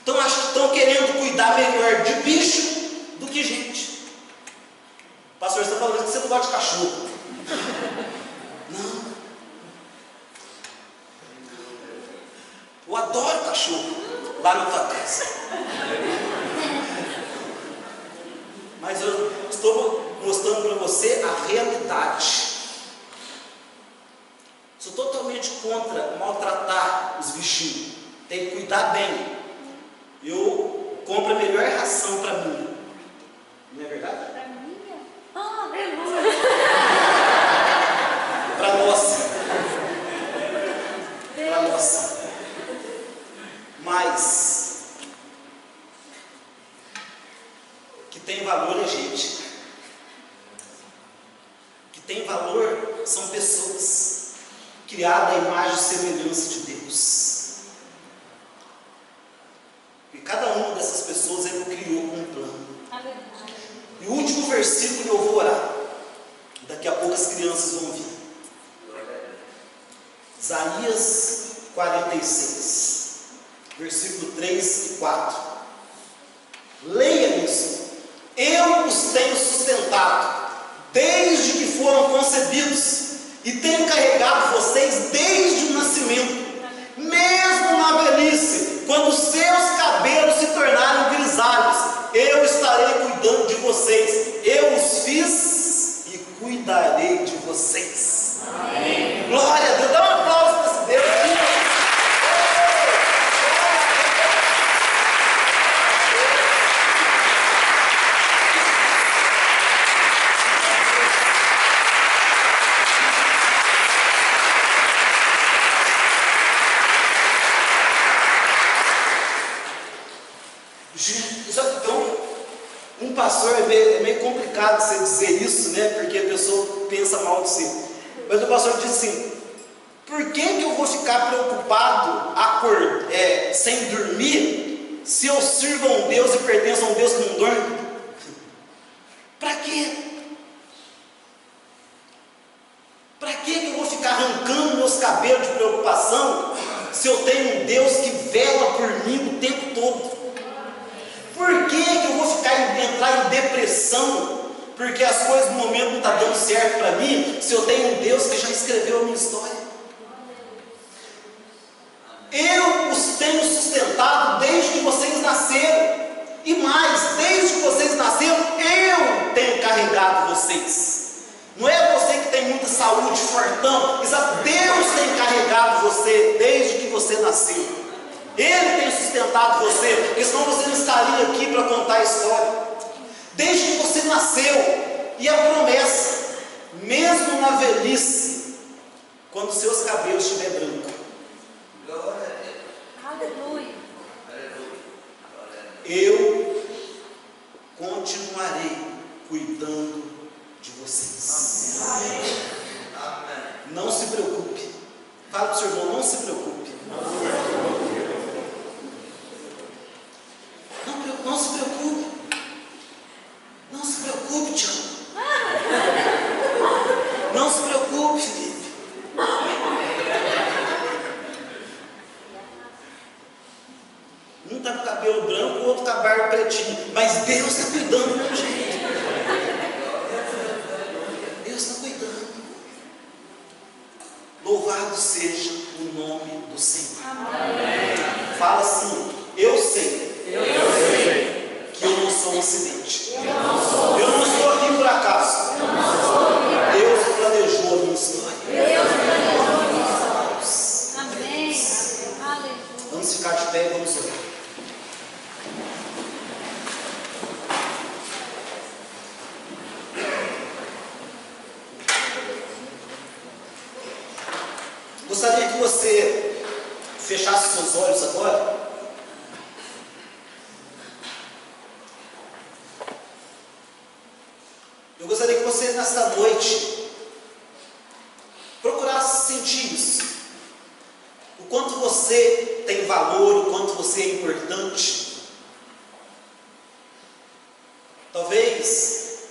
Estão querendo cuidar melhor de bicho do que gente. Pastor, você está falando que você não gosta de cachorro. Não. adoro cachorro lá na tua casa. Mas eu estou mostrando para você a realidade. Sou totalmente contra maltratar os bichinhos. Tem que cuidar bem. Eu compro a melhor ração para mim. Não é verdade? Para mim? Aleluia! Para nós. Para nós. Mas que tem valor é gente. Que tem valor são pessoas criadas à imagem e semelhança de Deus. E cada uma dessas pessoas Ele criou com um plano. Aleluia! E o último versículo eu vou orar. Daqui a pouco as crianças vão vir. Isaías 46, versículo 3 e 4. Leia isso. Eu os tenho sustentado desde que foram concebidos e tenho carregado vocês desde o nascimento, mesmo na velhice, quando os seus cabelos se tornarem grisalhos, eu estarei cuidando de vocês. Eu os fiz e cuidarei de vocês. Amém. Glória a Deus. Dá um aplauso para esse Deus. Então, um pastor é meio complicado você dizer isso, né? Porque a pessoa pensa mal de si. Mas o pastor diz assim: por que eu vou ficar preocupado sem dormir se eu sirvo a um Deus e pertenço a um Deus que não dorme? Para quê? Para que eu vou ficar arrancando meus cabelos de preocupação se eu tenho um Deus que vela por mim o tempo todo? Por que eu vou entrar em depressão porque as coisas no momento não estão dando certo para mim, se eu tenho um Deus que já escreveu a minha história? Eu os tenho sustentado desde que vocês nasceram, e mais, desde que vocês nasceram, eu tenho carregado vocês. Não é você que tem muita saúde, fortão, Deus tem carregado você desde que você nasceu. Ele tem sustentado você, porque senão você não estaria aqui para contar a história. Desde que você nasceu, e a promessa, mesmo na velhice, quando seus cabelos estiverem brancos, Aleluia! eu continuarei cuidando de vocês. Amém. Não se preocupe. Fala para o seu irmão, não se preocupe. Não se preocupe. Não se preocupe, Tiago. Não se preocupe, Felipe. Um está com o cabelo branco, o outro com a barba pretinha. Mas Deus está cuidando do meu jeito. Deus está cuidando. Louvado seja o nome do Senhor. Amém. Fala assim: eu sei. Que eu não sou um acidente. Eu não estou aqui por acaso. Deus planejou a minha história. Amém. Aleluia. Vamos ficar de pé e vamos orar. Gostaria que você fechasse seus olhos agora. Eu gostaria que você, nesta noite, procurasse sentir isso. O quanto você tem valor, o quanto você é importante. Talvez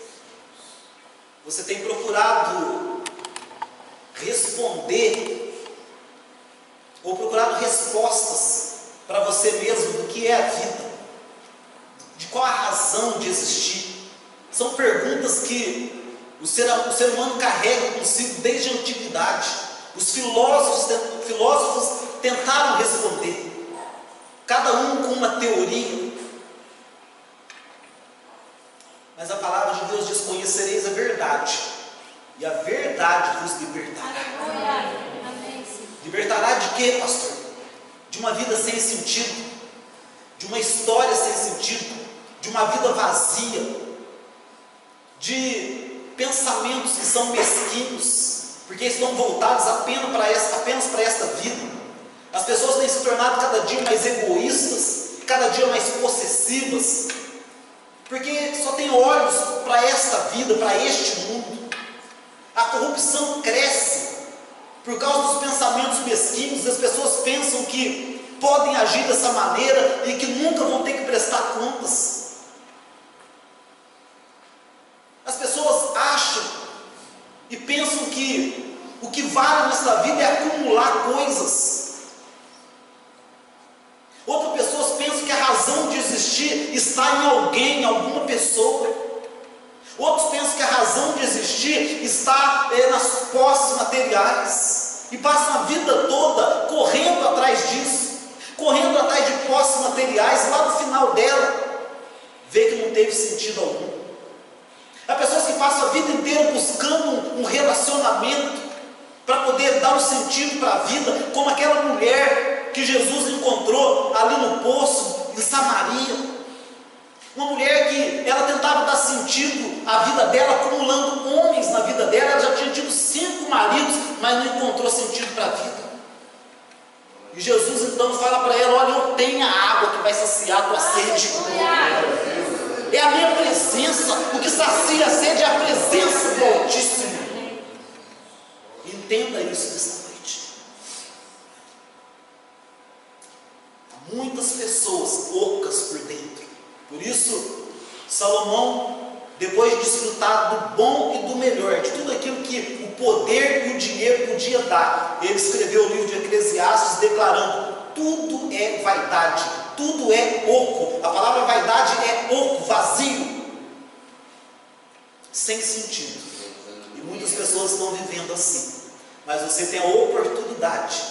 você tenha procurado responder, ou procurado respostas para você mesmo do que é a vida, de qual a razão de existir. São perguntas que o ser humano carrega consigo desde a antiguidade. Os filósofos tentaram responder. cada um com uma teoria. Mas a palavra de Deus diz: conhecereis a verdade, e a verdade vos libertará. Aleluia. Amém, Senhor. Libertará de quê, pastor? De uma vida sem sentido, de uma história sem sentido, de uma vida vazia, de pensamentos que são mesquinhos, porque estão voltados apenas para esta vida. As pessoas têm se tornado cada dia mais egoístas, cada dia mais possessivas, porque só tem olhos para esta vida, para este mundo. A corrupção cresce por causa dos pensamentos mesquinhos. As pessoas pensam que podem agir dessa maneira e que nunca vão ter que prestar contas. As pessoas acham e pensam que o que vale nesta vida é acumular coisas. Outras pessoas pensam que a razão de existir está em alguém, em alguma pessoa. Outros pensam que a razão de existir está nas posses materiais, e passam a vida toda correndo atrás disso, correndo atrás de posses materiais. Lá no final dela, vê que não teve sentido algum. Há pessoas que passam a vida inteira buscando um relacionamento para poder dar um sentido para a vida, como aquela mulher que Jesus encontrou ali no poço em Samaria. Uma mulher que ela tentava dar sentido à vida dela, acumulando homens na vida dela. Ela já tinha tido 5 maridos, mas não encontrou sentido para a vida. E Jesus então fala para ela: olha, eu tenho a água que vai saciar a tua sede. É a minha presença. O que sacia a sede é a presença do Altíssimo. Entenda isso nesta noite. Há muitas pessoas ocas por dentro. Por isso, Salomão, depois de desfrutar do bom e do melhor, de tudo aquilo que o poder e o dinheiro podia dar, ele escreveu o livro de Eclesiastes declarando: tudo é vaidade, tudo é oco. A palavra vaidade é oco, vazio, sem sentido. E muitas pessoas estão vivendo assim. Mas você tem a oportunidade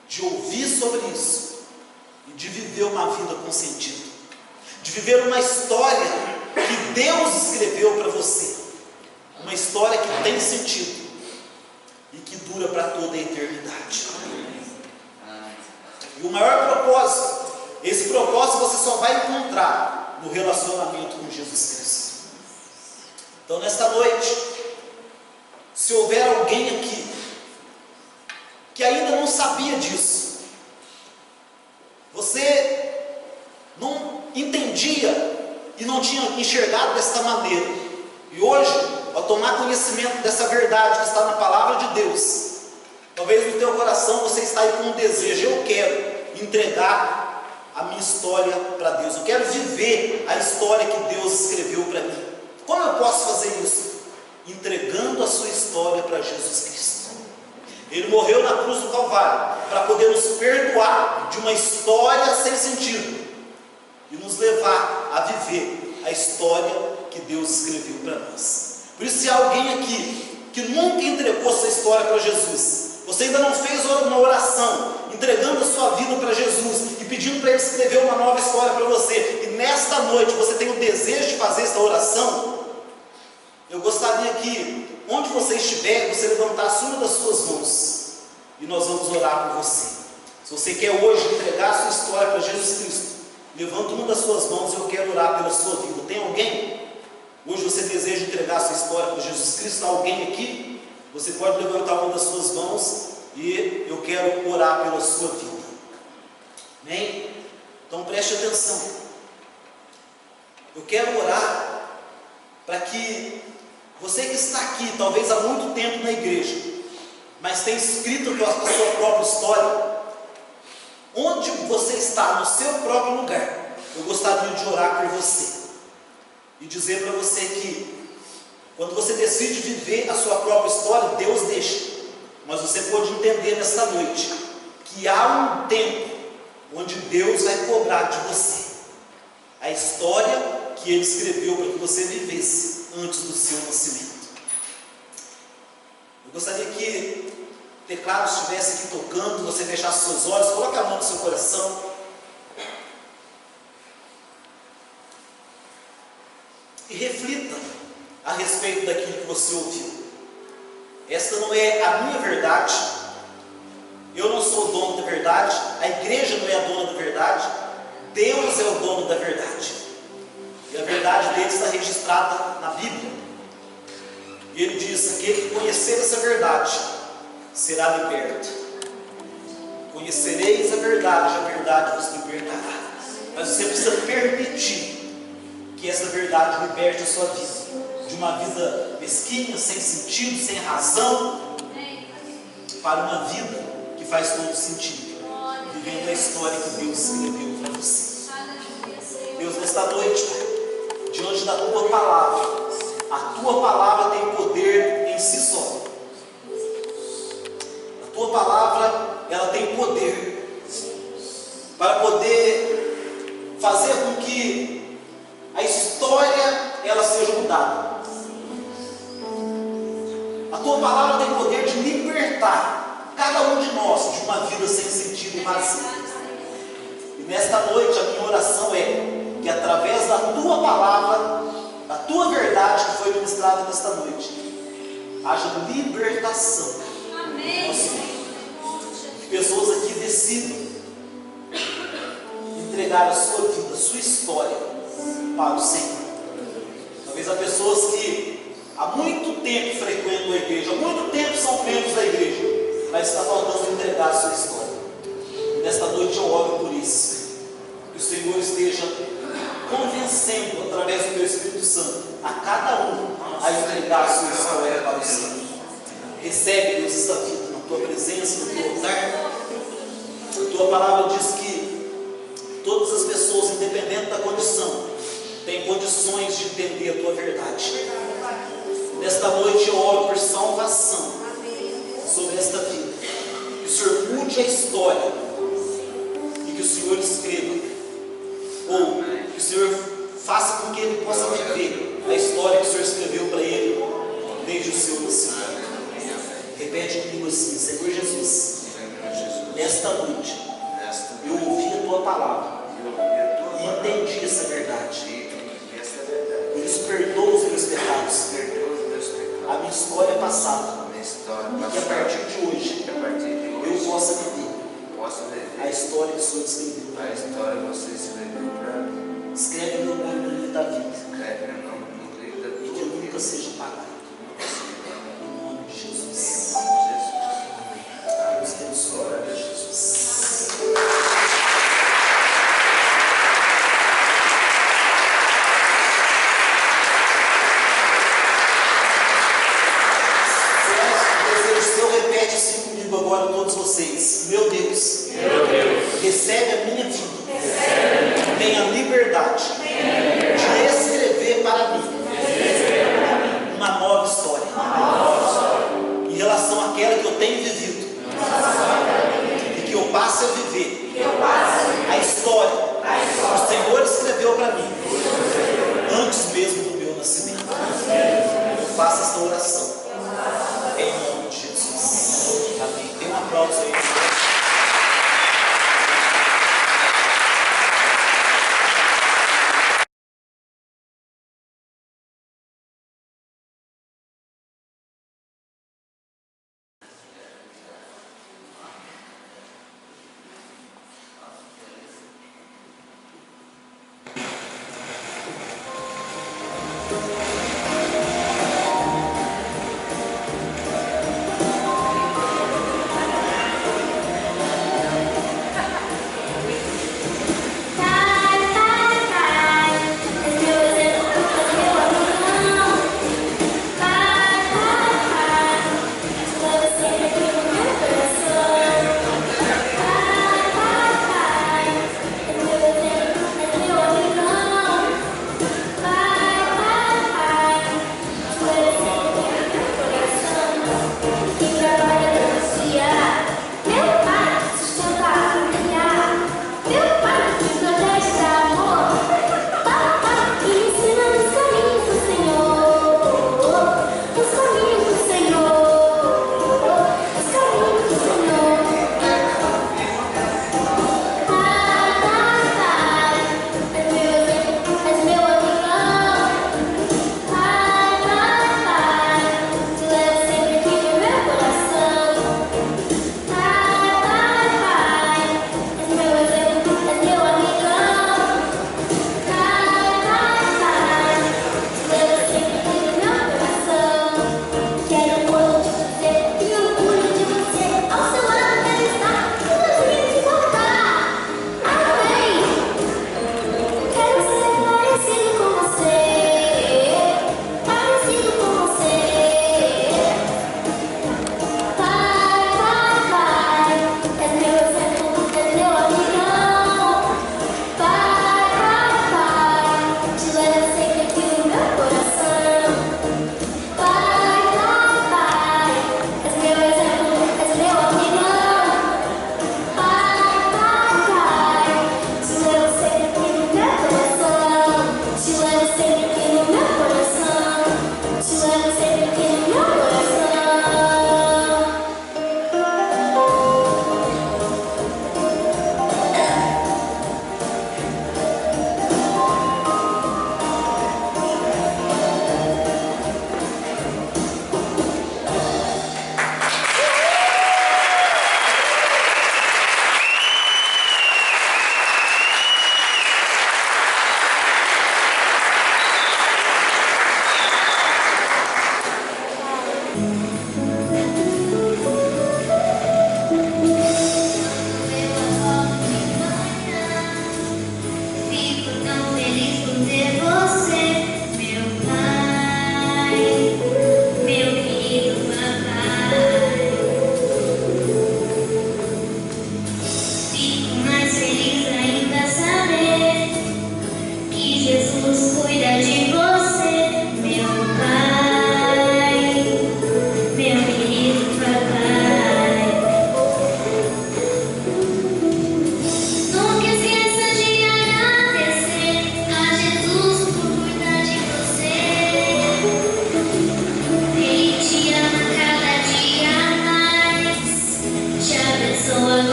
de ouvir sobre isso e de viver uma vida com sentido, de viver uma história que Deus escreveu para você, uma história que tem sentido e que dura para toda a eternidade. E o maior propósito, esse propósito você só vai encontrar no relacionamento com Jesus Cristo. Então nesta noite, se houver alguém aqui que ainda não sabia disso, você não entendia e não tinha enxergado desta maneira, e hoje, ao tomar conhecimento dessa verdade que está na palavra de Deus, talvez no teu coração você está aí com um desejo: eu quero entregar a minha história para Deus, eu quero viver a história que Deus escreveu para mim. Como eu posso fazer isso? Entregando a sua história para Jesus Cristo. Ele morreu na cruz do Calvário para poder nos perdoar de uma história sem sentido e nos levar a viver a história que Deus escreveu para nós. Por isso, se há alguém aqui que nunca entregou sua história para Jesus, você ainda não fez uma oração entregando a sua vida para Jesus e pedindo para Ele escrever uma nova história para você, e nesta noite você tem o desejo de fazer esta oração, eu gostaria que, onde você estiver, você levantasse uma das suas mãos e nós vamos orar por você. Se você quer hoje entregar a sua história para Jesus Cristo, levanta uma das suas mãos e eu quero orar pela sua vida. Tem alguém? Hoje você deseja entregar a sua história para Jesus Cristo? Há alguém aqui? Você pode levantar uma das suas mãos e eu quero orar pela sua vida. Amém? Então preste atenção. Eu quero orar para que você que está aqui, talvez há muito tempo na igreja, mas tem escrito a sua própria história, onde você está, no seu próprio lugar, eu gostaria de orar por você e dizer para você que quando você decide viver a sua própria história, Deus deixa, mas você pode entender nesta noite que há um tempo onde Deus vai cobrar de você a história que Ele escreveu para que você vivesse antes do seu nascimento. Eu gostaria que o teclado estivesse aqui tocando, você fechasse seus olhos, coloque a mão no seu coração reflita a respeito daquilo que você ouviu. Esta não é a minha verdade, eu não sou o dono da verdade, a igreja não é a dona da verdade, Deus é o dono da verdade, e a verdade dele está registrada na Bíblia. E ele diz: aquele que conhecer essa verdade será liberto. Conhecereis a verdade vos libertará. Mas você precisa permitir que essa verdade liberte a sua vida, de uma vida mesquinha, sem sentido, sem razão, para uma vida que faz todo sentido, vivendo a história que Deus escreveu para você. Deus, nesta noite, diante da tua palavra, a tua palavra tem poder em si só. A tua palavra, ela tem poder para poder fazer com que a história ela seja mudada. A tua palavra tem poder de libertar cada um de nós de uma vida sem sentido e vazia. E nesta noite a minha oração é que através da tua palavra, a tua verdade que foi ministrada nesta noite, haja libertação. Amém. Que pessoas aqui decidam entregar a sua vida, a sua história para o Senhor. Talvez há pessoas que há muito tempo frequentam a igreja, há muito tempo são membros da igreja, mas está faltando entregar a sua história. E nesta noite eu oro por isso, que o Senhor esteja convencendo através do teu Espírito Santo a cada um a entregar a sua história para o Senhor. Recebe, Deus, esta vida na tua presença, no teu altar. A tua palavra diz que todas as pessoas, independente da condição, têm condições de entender a tua verdade. Nesta noite eu oro por salvação sobre esta vida. Que o Senhor mude a história e que o Senhor escreva, ou que o Senhor faça com que ele possa viver a história que o Senhor escreveu para ele desde o seu nascimento. Repete comigo assim: Senhor Jesus, nesta noite eu ouvi a tua palavra e entendi essa verdade. Por isso perdoa os meus pecados, a minha história passada, e a partir de hoje eu possa viver a história que o Senhor escreveu. Escreve meu nome no livro da vida e que eu nunca seja apagado. Em nome de Jesus. Deus te abençoe. Jesus. Repete assim comigo agora, todos vocês. Meu Deus, recebe a minha vida, tenha liberdade de escrever para mim uma nova história em relação àquela que eu tenho vivido, e que eu passe a viver a história que o Senhor escreveu para mim antes mesmo do meu nascimento. Eu faço esta oração em nome de Jesus. Amém. Tem um aplauso aí.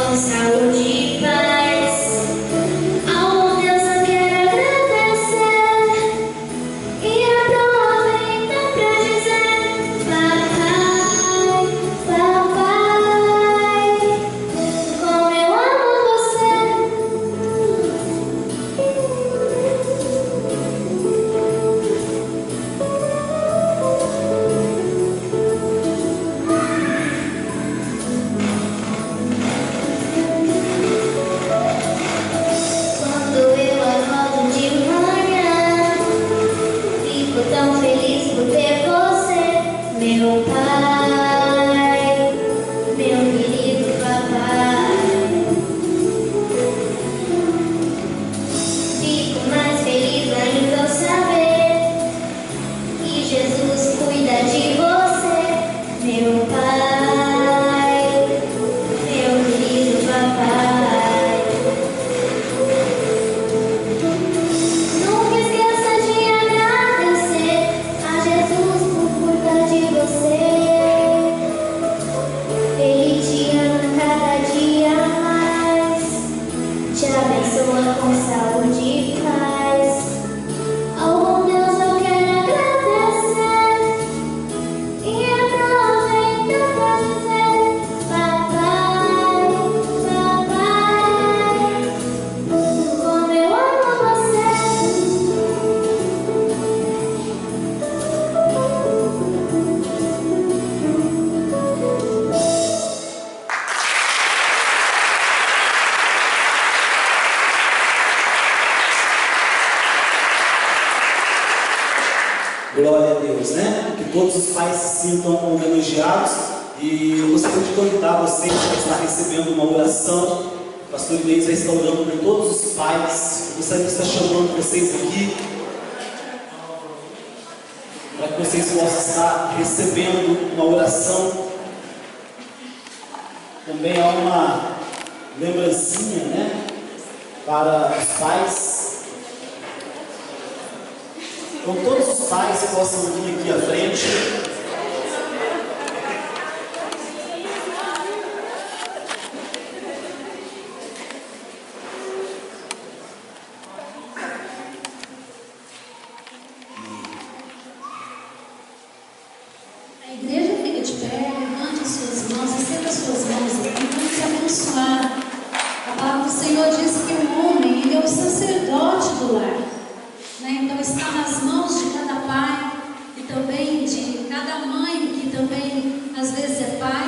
com saúde e paz. Ao Deus eu quero agradecer e aproveita pra dizer: Papai, papai, como eu amo você. Quando eu acordo de manhã, fico tão feliz por ter você, meu pai, meu querido papai. Fico mais feliz ainda ao saber que Jesus cuida de você, meu pai, meu querido papai. Nunca esqueça de agradecer a Jesus por cuidar de você. Ele te ama cada dia mais, te abençoa com saúde e paz. Ao bom Deus eu quero agradecer e aproveita pra dizer: Papai, papai, como eu amo você. Glória a Deus, né? Que todos os pais se sintam homenageados. E eu gostaria de convidar vocês a estar recebendo uma oração. O pastor Inês vai estar orando por todos os pais. Eu gostaria de estar chamando vocês aqui para que vocês possam estar recebendo uma oração. Também há uma lembrancinha, né? Para os pais. Então todos os pais possam vir aqui à frente. A igreja fica de pé, levante as suas mãos, estenda as suas mãos aqui, vamos se abençoar. A palavra do Senhor diz que o homem, ele é o sacerdote do lar, né? Então está nas mãos de cada pai e também de cada mãe, que também às vezes é pai,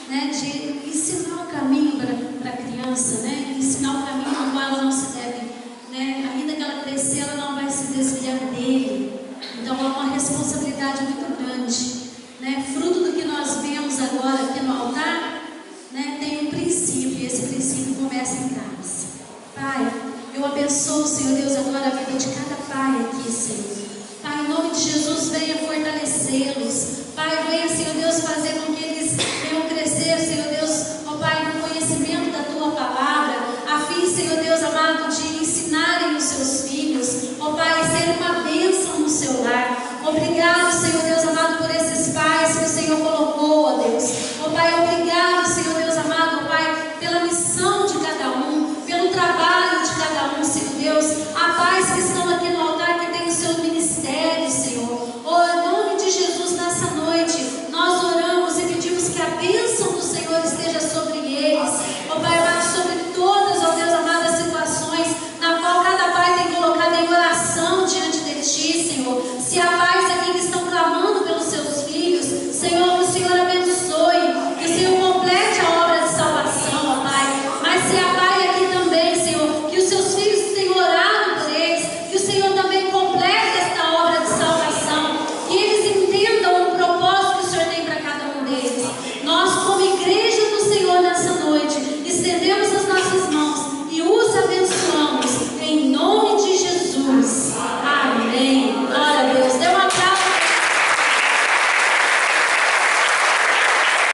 né? De ensinar o caminho para a criança, né? Ensinar o caminho no qual ela não se deve, né? Ainda que ela crescer, ela não vai se desviar dele. Então é uma responsabilidade muito grande, né? Fruto do que nós vemos agora aqui no altar, né? Tem um princípio, e esse princípio começa em casa. Pai, eu abençoo, Senhor Deus, agora a vida de cada pai aqui, Senhor. Pai, em nome de Jesus, venha fortalecê-los. Pai, venha, Senhor Deus, fazer com